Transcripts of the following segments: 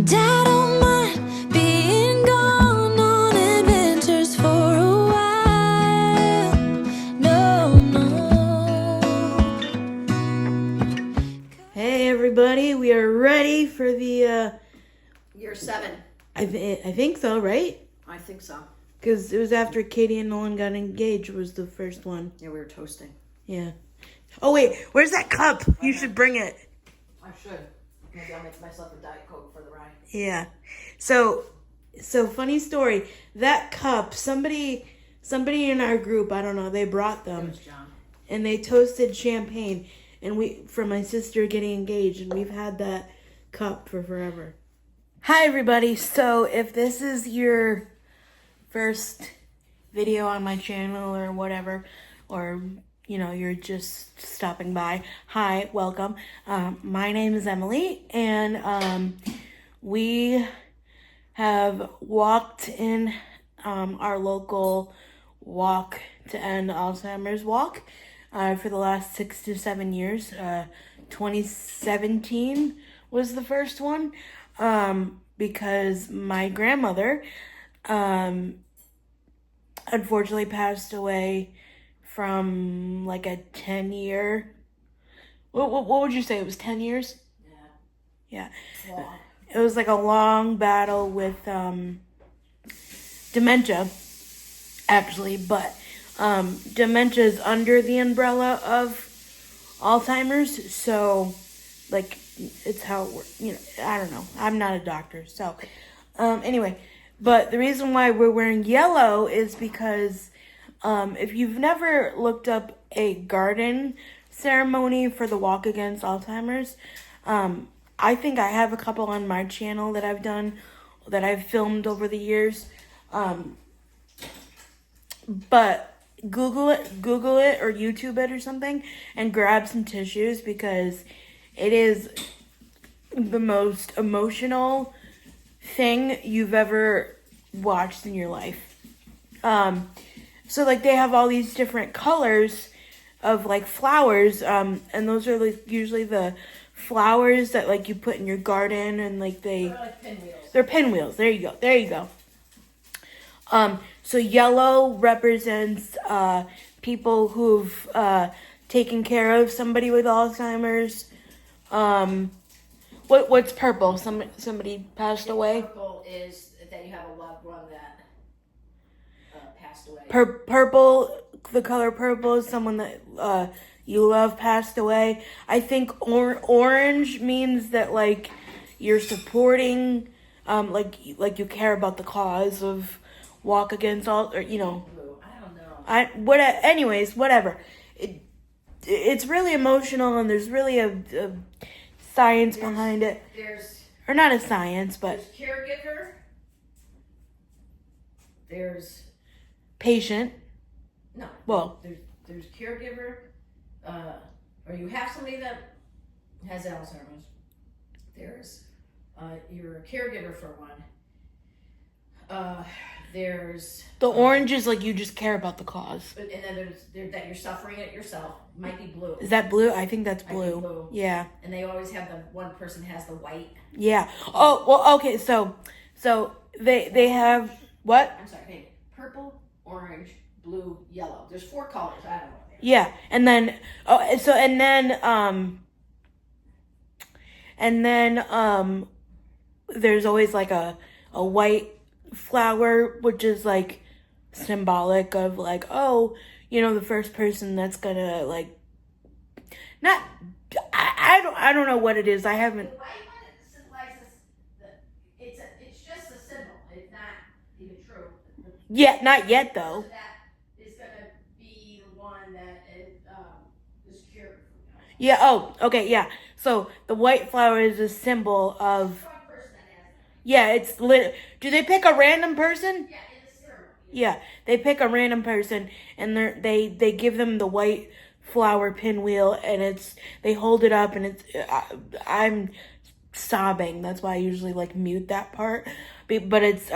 Dad don't mind being gone on adventures for a while. No, no. Hey everybody, we are ready for the Year 7. I think so, right? I think so. Because it was after Katie and Nolan got engaged was the first one. Yeah, we were toasting. Yeah. Oh wait, where's that cup? You should bring it. I should. Maybe I'll make myself a Diet Coke for the ride. Yeah. So funny story. That cup, somebody in our group, I don't know, they brought them. It was John. And they toasted champagne for my sister getting engaged, and we've had that cup for forever. Hi everybody. So if this is your first video on my channel or whatever, or you're just stopping by, hi, welcome. My name is Emily, and we have walked in our local walk to end Alzheimer's walk for the last 6 to 7 years. 2017 was the first one, because my grandmother unfortunately passed away from like a 10-year. What would you say? It was 10 years? Yeah. Long. It was like a long battle with dementia, actually, but dementia is under the umbrella of Alzheimer's, so like it's how it works. I don't know. I'm not a doctor, so anyway. But the reason why we're wearing yellow is because if you've never looked up a garden ceremony for the Walk Against Alzheimer's, I think I have a couple on my channel that I've done, that I've filmed over the years. But Google it or YouTube it or something and grab some tissues, because it is the most emotional thing you've ever watched in your life. So like they have all these different colors of like flowers, and those are like usually the flowers that like you put in your garden, and like They're like pinwheels. they're pinwheels. There you go. So yellow represents people who've taken care of somebody with Alzheimer's. What's purple? Somebody passed away. Purple is that you have a loved one that passed away. Purple, the color purple is someone that you love passed away. I think orange means that like you're supporting, like you care about the cause of Walk Against All, or Blue. I don't know. Anyways, whatever. It's really emotional, and there's really a science behind it. Or not a science, but There's caregiver. There's patient. no. Well, there's caregiver, or you have somebody that has Alzheimer's. There's you're a caregiver for one. There's the orange is like you just care about the cause. and then there's that you're suffering it yourself. Might be blue. Is that blue? I think that's I think blue. blue. Yeah. And they always have the one person has the white. Yeah. Oh, well, okay. So they have what? I'm sorry. Hey, purple, orange, blue, yellow. There's 4 colors. I don't know. Yeah. And then there's always like a white flower, which is like symbolic of like, oh, the first person that's gonna like not I don't know what it is. I haven't. The white one symbolizes it's just a symbol. It's not even true. Yeah, not yet though. So that is gonna be the one that is cured. Yeah. Oh, okay. Yeah. So the white flower is a symbol of. One person that has it. Yeah, it's lit. Do they pick a random person? Yeah, in the ceremony. Yeah, they pick a random person, and they give them the white flower pinwheel, and they hold it up, and I'm sobbing. That's why I usually like mute that part, but it's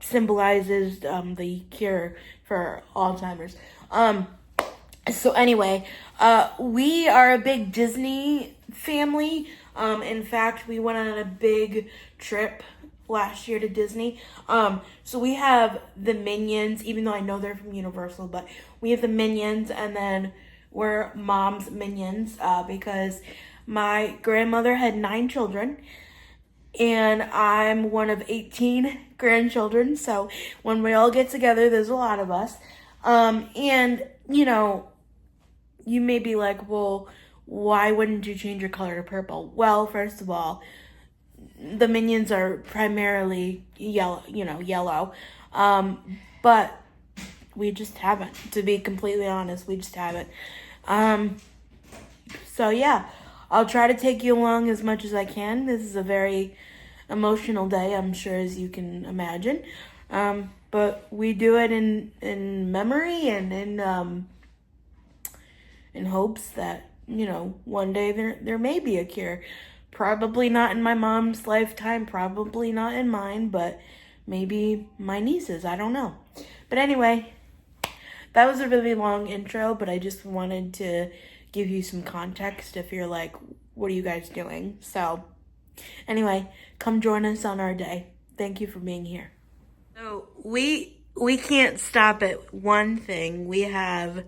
symbolizes the cure for Alzheimer's. So anyway, we are a big Disney family. In fact, we went on a big trip last year to Disney. So we have the Minions, even though I know they're from Universal, but we have the Minions, and then we're Mom's Minions, because my grandmother had 9 children, and I'm one of 18 grandchildren. So when we all get together, there's a lot of us. And, you know, you may be like, well, why wouldn't you change your color to purple? Well, first of all, the Minions are primarily yellow. But we just haven't, to be completely honest, we just haven't. So yeah, I'll try to take you along as much as I can. This is a very emotional day, I'm sure, as you can imagine. But we do it in memory and in hopes that, you know, one day there may be a cure. Probably not in my mom's lifetime, probably not in mine, but maybe my niece's, I don't know. But anyway, that was a really long intro, but I just wanted to give you some context if you're like, what are you guys doing? So anyway, come join us on our day. Thank you for being here. So we can't stop at one thing. We have,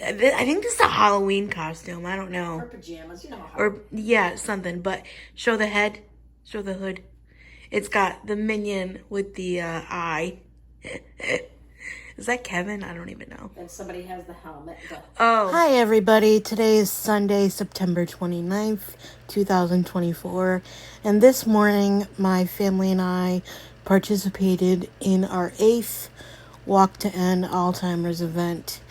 I think this is a Halloween costume. I don't know. Or pajamas, you know. Or, yeah, something. But show the head. Show the hood. It's got the minion with the eye. Is that Kevin? I don't even know. And somebody has the helmet. Oh. Hi, everybody. Today is Sunday, September 29th, 2024. And this morning, my family and I participated in our 8th Walk to End Alzheimer's event.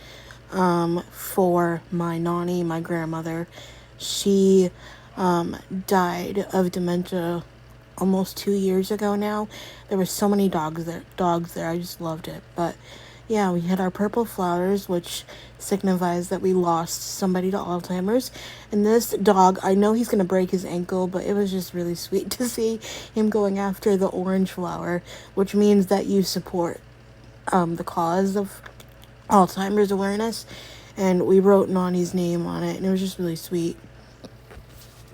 For my Nani, my grandmother. She died of dementia almost 2 years ago now. There were so many dogs there. I just loved it. But yeah, we had our purple flowers, which signifies that we lost somebody to Alzheimer's. And this dog, I know he's going to break his ankle, but it was just really sweet to see him going after the orange flower, which means that you support the cause of Alzheimer's awareness, and we wrote Nani's name on it, and it was just really sweet.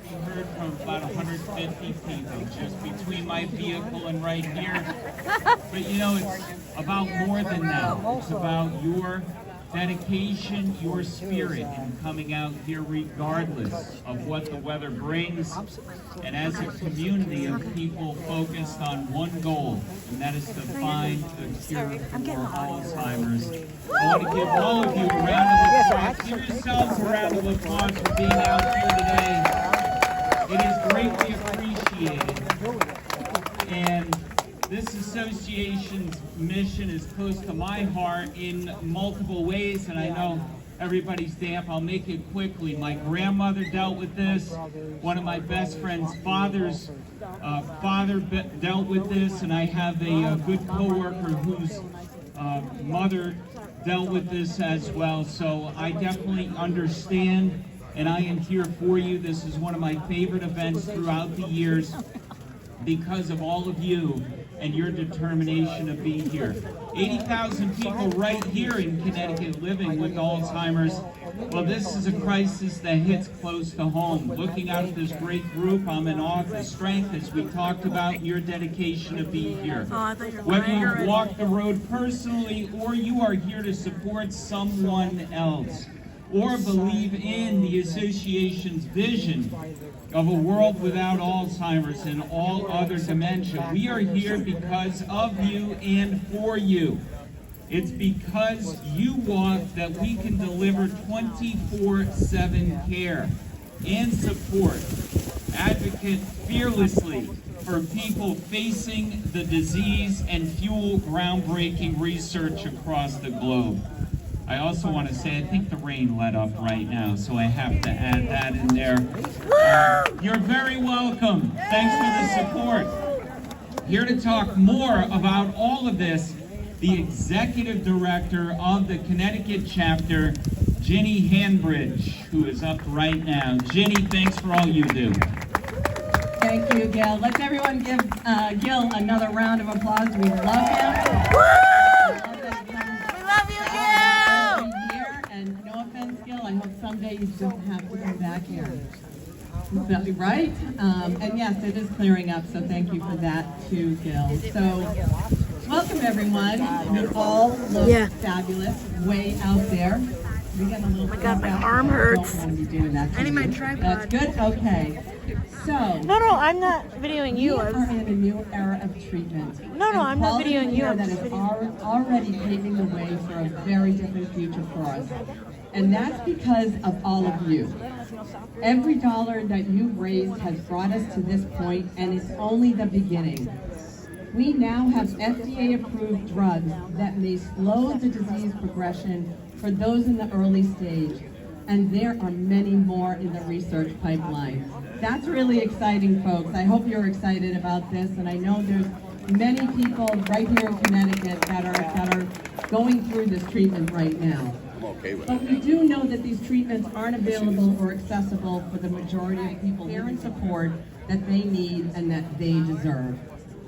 We heard from about 150 people just between my vehicle and right here. But you know, it's about more than that. It's about your dedication, your spirit in coming out here regardless of what the weather brings. And as a community of people focused on one goal, and that is to find a cure for Alzheimer's. I want to give all of you a round of applause. Give yourselves a round of applause for being out here today. It is greatly appreciated. And this association's mission is close to my heart in multiple ways, and I know everybody's damp. I'll make it quickly. My grandmother dealt with this. One of my best friend's father's father dealt with this, and I have a good coworker whose mother dealt with this as well. So I definitely understand, and I am here for you. This is one of my favorite events throughout the years because of all of you and your determination to be here. 80,000 people right here in Connecticut living with Alzheimer's. Well, this is a crisis that hits close to home. Looking out at this great group, I'm in awe of the strength, as we talked about, your dedication to be here. Whether you've walked the road personally or you are here to support someone else, or believe in the association's vision of a world without Alzheimer's and all other dementia. We are here because of you and for you. It's because you walk that we can deliver 24/7 care and support. Advocate fearlessly for people facing the disease and fuel groundbreaking research across the globe. I also want to say, I think the rain let up right now, so I have to add that in there. You're very welcome. Thanks for the support. Here to talk more about all of this, the Executive Director of the Connecticut chapter, Ginny Hanbridge, who is up right now. Ginny, thanks for all you do. Thank you, Gil. Let's everyone give Gil another round of applause. We love him. And no offense, Gil, I hope someday you don't have to come back here. Right? And yes, it is clearing up, so thank you for that too, Gil. So, welcome everyone. You all look fabulous way out there. We got a little. Oh my God, my arm hurts. Don't want to be doing that. I need my tripod. That's good. Okay. So. No, I'm not videoing you. We are in a new era of treatment. No, I'm not videoing you. I'm That just is videoing. already paving the way for a very different future for us. And that's because of all of you. Every dollar that you've raised has brought us to this point, and it's only the beginning. We now have FDA-approved drugs that may slow the disease progression for those in the early stage, and there are many more in the research pipeline. That's really exciting, folks. I hope you're excited about this, and I know there's many people right here in Connecticut that are going through this treatment right now. But we do know that these treatments aren't available or accessible for the majority of people. Care and support that they need and that they deserve.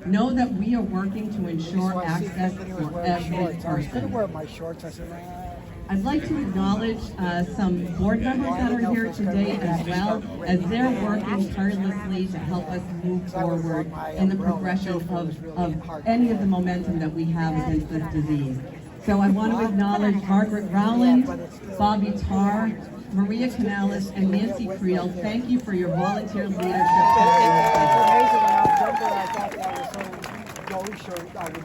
Know that we are working to ensure access for every person. I'd like to acknowledge some board members that are here today as well, as they're working tirelessly to help us move forward in the progression of any of the momentum that we have against this disease. So I want to acknowledge Margaret Rowland, Bobby Tarr, Maria Canales, and Nancy Creel. Thank you for your volunteer leadership.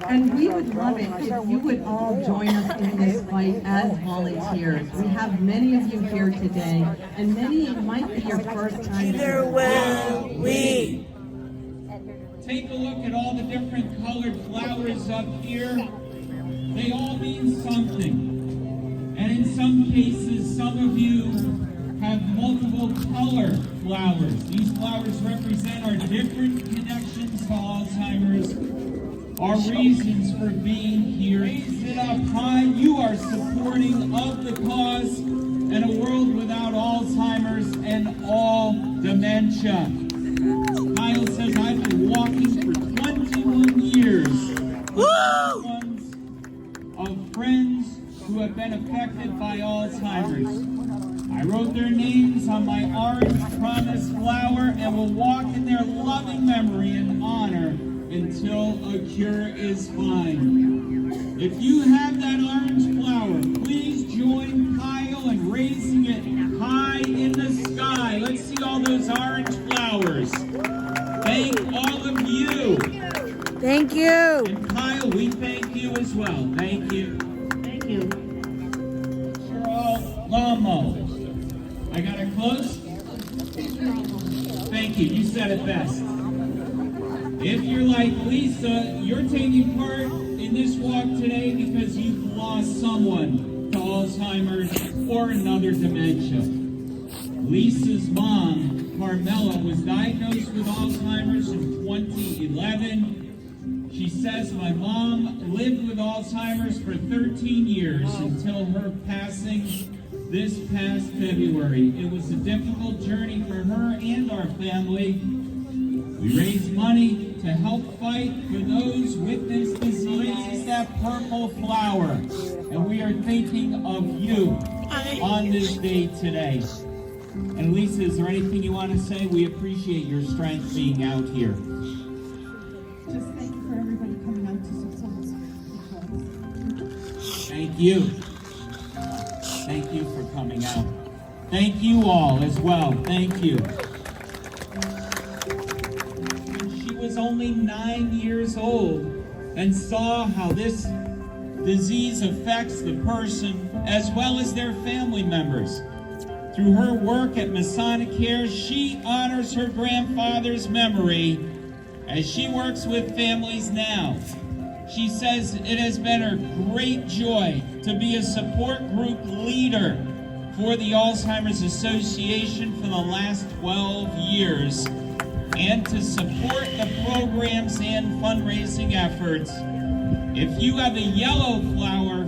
And we would love it if you would all join us in this fight as volunteers. We have many of you here today, and many it might be your first time. Neither will we. Take a look at all the different colored flowers up here. They all mean something. And in some cases, some of you have multiple color flowers. These flowers represent our different connections to Alzheimer's, our reasons for being here. Raise it up high. You are supporting of the cause and a world without Alzheimer's and all dementia. Kyle says, I've been walking for 21 years. Woo! Of friends who have been affected by Alzheimer's. I wrote their names on my orange promise flower and will walk in their loving memory and honor until a cure is found. If you have that orange flower, please join Kyle in raising it high in the sky. Let's see all those orange flowers. Thank all of you. Thank you. And Kyle, we thank you as well. Thank you. Thank you. Cheryl Lamo. I got it close? Thank you. You said it best. If you're like Lisa, you're taking part in this walk today because you've lost someone to Alzheimer's or another dementia. Lisa's mom, Carmela, was diagnosed with Alzheimer's in 2011. She says, my mom lived with Alzheimer's for 13 years until her passing this past February. It was a difficult journey for her and our family. We raised money to help fight for those with this disease, that purple flower. And we are thinking of you on this day today. And Lisa, is there anything you want to say? We appreciate your strength being out here. Just thank you for everybody coming out to support us. Thank you. Thank you for coming out. Thank you all as well. Thank you. She was only 9 years old and saw how this disease affects the person as well as their family members. Through her work at Masonic Care, she honors her grandfather's memory as she works with families now. She says it has been her great joy to be a support group leader for the Alzheimer's Association for the last 12 years and to support the programs and fundraising efforts. If you have a yellow flower,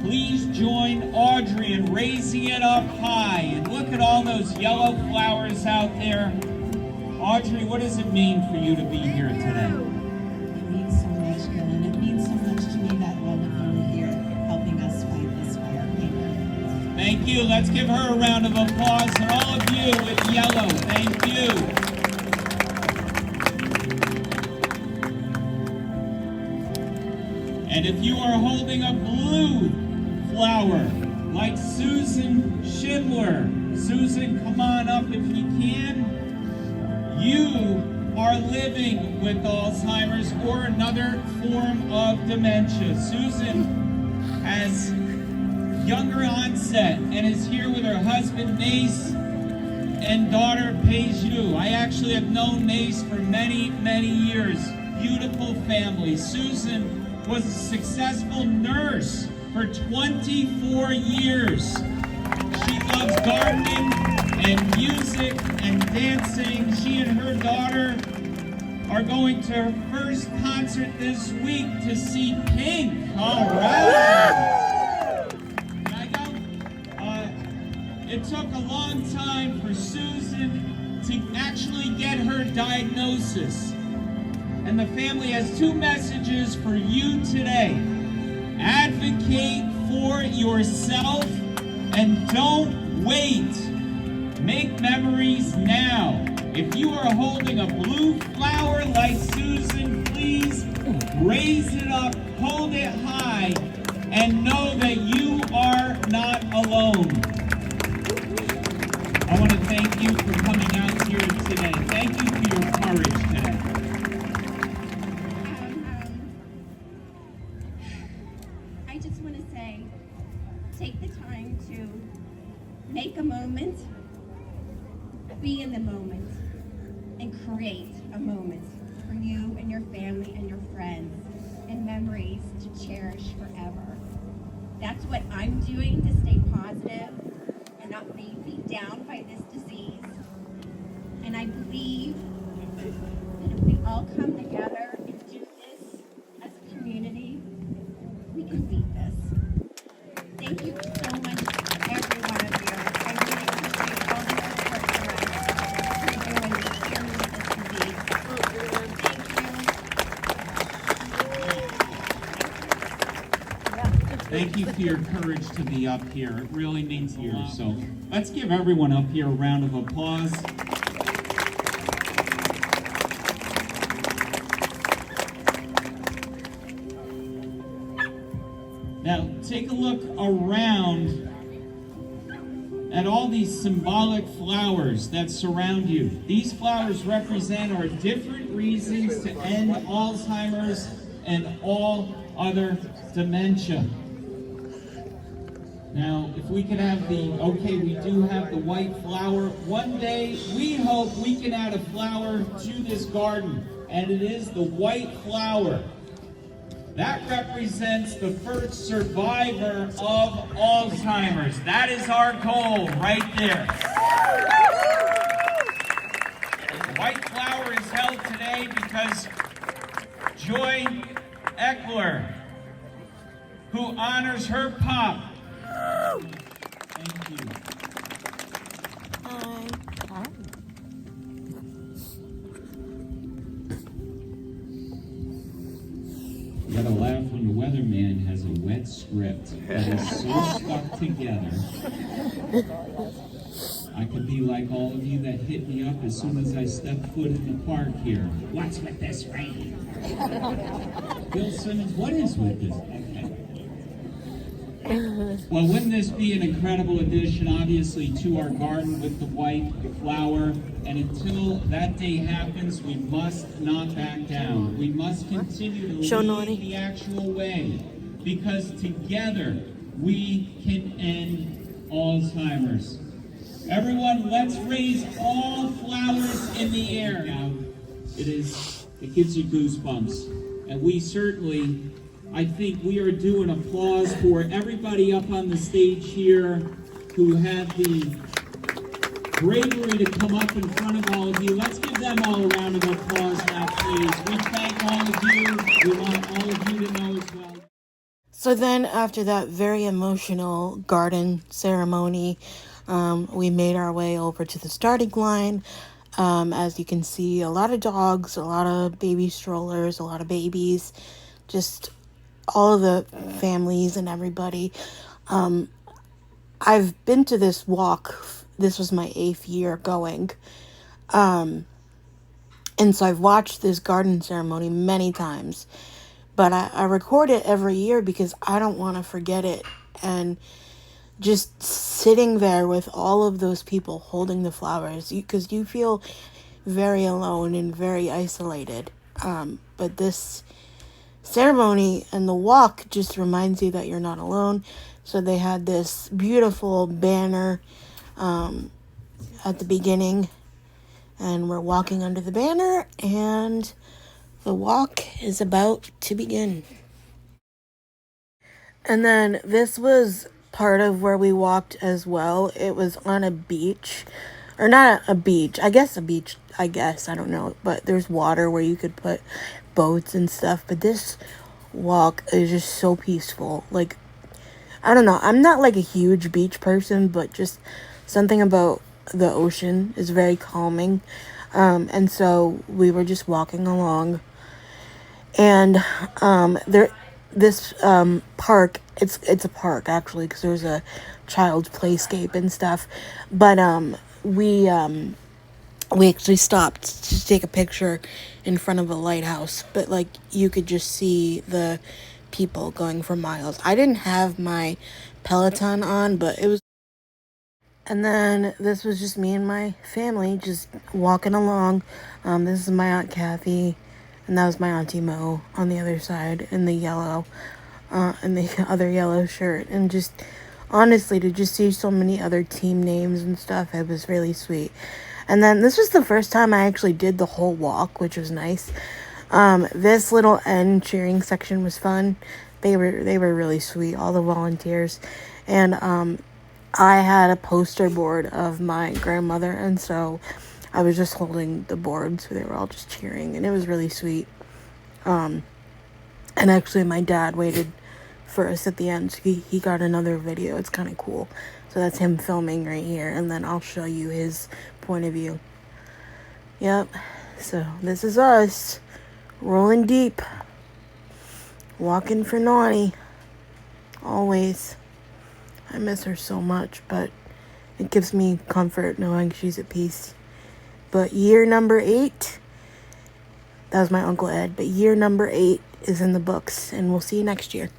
please join Audrey in raising it up high. And look at all those yellow flowers out there. Audrey, what does it mean for you to be here today? It means so much, Gil, and it means so much to me that all of you are here helping us fight this fire. Amen. Thank you. Let's give her a round of applause. And all of you with yellow, thank you. And if you are holding a blue flower, like Susan Schindler, Susan, come on up if you can. You are living with Alzheimer's or another form of dementia. Susan has younger onset and is here with her husband Nace and daughter Peju. I actually have known Nace for many, many years. Beautiful family. Susan was a successful nurse for 24 years. She loves gardening and music and dancing. She and her daughter are going to her first concert this week to see Pink. All right. It took a long time for Susan to actually get her diagnosis. And the family has two messages for you today. Advocate for yourself and don't wait. Make memories now. If you are holding a blue flower like Susan, please raise it up, hold it high, and know that you are not alone. I want to thank you for coming out here today. Thank you for your courage today. I just want to say, take the time to make a moment, be in the moment, and create a moment for you and your family and your friends, and memories to cherish forever. That's what I'm doing to stay positive and not be beat down by this disease. And I believe that if we all come together and do this as a community, we can beat this. Thank you so much, every one of you. I really appreciate all the support for us. You're doing dealing with this disease. Thank you for your courage to be up here. It really means a lot. So let's give everyone up here a round of applause. Now, take a look around at all these symbolic flowers that surround you. These flowers represent our different reasons to end Alzheimer's and all other dementia. Now, if we could have okay, we do have the white flower. One day, we hope we can add a flower to this garden, and it is the white flower. That represents the first survivor of Alzheimer's. That is our goal right there. The white flower is held today because Joy Eckler, who honors her pop. Thank you. You gotta laugh when the weatherman has a wet script that is so stuck together. I could be like all of you that hit me up as soon as I step foot in the park here. What's with this rain? Bill Simmons, what is with this? Well, wouldn't this be an incredible addition, obviously, to our garden with the white flower? And until that day happens, we must not back down. We must continue to lead the actual way, because together we can end Alzheimer's. Everyone, let's raise all flowers in the air. Now, it gives you goosebumps, and we certainly, I think we are due an applause for everybody up on the stage here who had the bravery to come up in front of all of you. Let's give them all a round of applause now, please. We thank all of you. We want all of you to know as well. So then after that very emotional garden ceremony, we made our way over to the starting line. As you can see, a lot of dogs, a lot of baby strollers, a lot of babies, just all of the families and everybody. I've been to this walk. This was my 8th year going. And so I've watched this garden ceremony many times. But I record it every year because I don't want to forget it. And just sitting there with all of those people holding the flowers, because you feel very alone and very isolated. But this ceremony and the walk just reminds you that you're not alone. So they had this beautiful banner at the beginning, and we're walking under the banner, and the walk is about to begin. And then this was part of where we walked as well. It was on a beach, or not a beach, I guess, I don't know, but there's water where you could put boats and stuff. But this walk is just so peaceful. Like, I don't know, I'm not like a huge beach person, but just something about the ocean is very calming. And so we were just walking along, and this park, it's a park actually, because there's a child's playscape and stuff. But we actually stopped to take a picture in front of a lighthouse, but like you could just see the people going for miles. I didn't have my Peloton on, but it was. And then this was just me and my family just walking along. This is my Aunt Kathy, and that was my Auntie Mo on the other side in the yellow, in the other yellow shirt. And just honestly, to just see so many other team names and stuff, it was really sweet. And then this was the first time I actually did the whole walk, which was nice. This little end cheering section was fun. They were really sweet, all the volunteers. And I had a poster board of my grandmother, and so I was just holding the board, so they were all just cheering, and it was really sweet. And actually my dad waited for us at the end, so he got another video. It's kind of cool. So that's him filming right here, and then I'll show you his point of view. Yep, so this is us, rolling deep, walking for Naughty, always. I miss her so much, but it gives me comfort knowing she's at peace. But year number 8, that was my Uncle Ed, but year number 8 is in the books, and we'll see you next year.